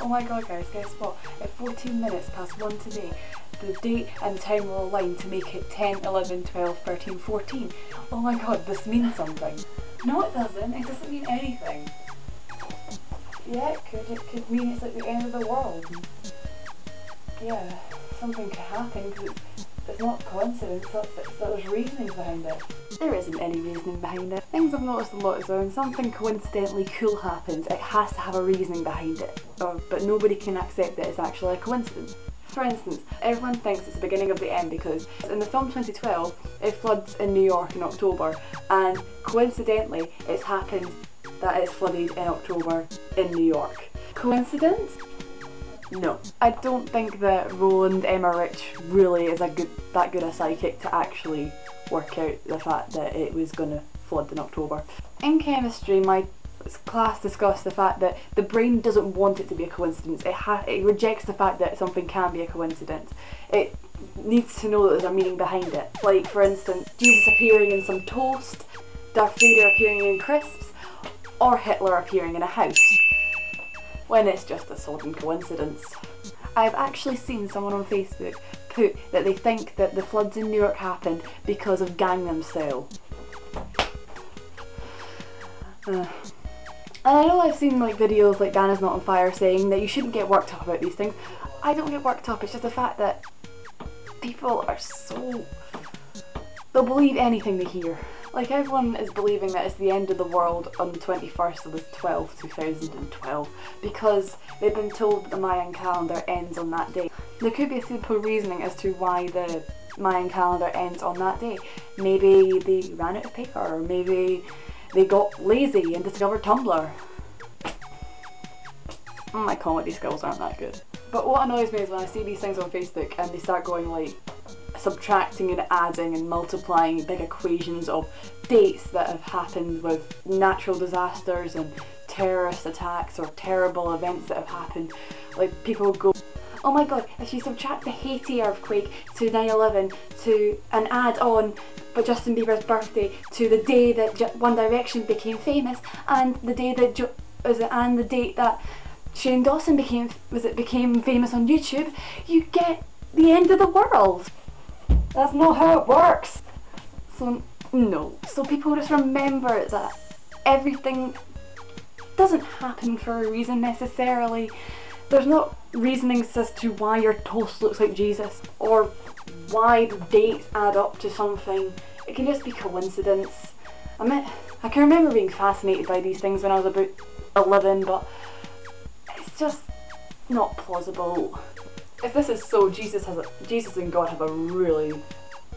Oh my god guys, guess what? At 14 minutes past 1 today, the date and time will align to make it 10, 11, 12, 13, 14. Oh my god, this means something. No it doesn't, it doesn't mean anything. Yeah it could mean it's like the end of the world. Yeah, something could happen because it's not coincidence, there's reasoning behind it. There isn't any reasoning behind it. Things I've noticed a lot is when something coincidentally cool happens, it has to have a reasoning behind it. But nobody can accept that it's actually a coincidence. For instance, everyone thinks it's the beginning of the end because in the film 2012 it floods in New York in October, and coincidentally it's happened that it's flooded in October in New York. Coincidence? No. I don't think that Roland Emmerich really is that good a psychic to actually work out the fact that it was going to flood in October. In chemistry, my class discussed the fact that the brain doesn't want it to be a coincidence. It rejects the fact that something can be a coincidence. It needs to know that there's a meaning behind it. Like, for instance, Jesus appearing in some toast, Darth Vader appearing in crisps, or Hitler appearing in a house, when it's just a sodden coincidence. I've actually seen someone on Facebook put that they think that the floods in New York happened because of Gangnam Style. And I know I've seen like videos like Dan is not on fire saying that you shouldn't get worked up about these things. I don't get worked up, it's just the fact that people are so... they'll believe anything they hear. Like, everyone is believing that it's the end of the world on the 21st of the 12th, 2012, because they've been told that the Mayan calendar ends on that day. There could be a simple reasoning as to why the Mayan calendar ends on that day. Maybe they ran out of paper, or maybe they got lazy and discovered Tumblr. My comedy skills aren't that good. But what annoys me is when I see these things on Facebook and they start going like subtracting and adding and multiplying big equations of dates that have happened with natural disasters and terrorist attacks or terrible events that have happened. Like, people go, oh my god, if you subtract the Haiti earthquake to 9/11 to and add on but Justin Bieber's birthday to the day that One Direction became famous and the day that and the date that Shane Dawson became famous on YouTube, you get the end of the world. That's not how it works. So no. So people just remember that everything doesn't happen for a reason necessarily. There's not reasonings as to why your toast looks like Jesus or why the dates add up to something. It can just be coincidence. I can remember being fascinated by these things when I was about 11, but it's just not plausible. If this is so, Jesus and God have a really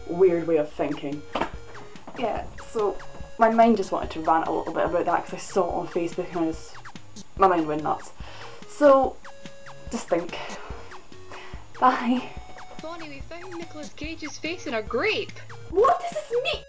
weird way of thinking. Yeah, so my mind just wanted to rant a little bit about that because I saw it on Facebook and my mind went nuts. So, just think. Bye. Bonnie, we found Nicolas Cage's face in a grape! What does this mean?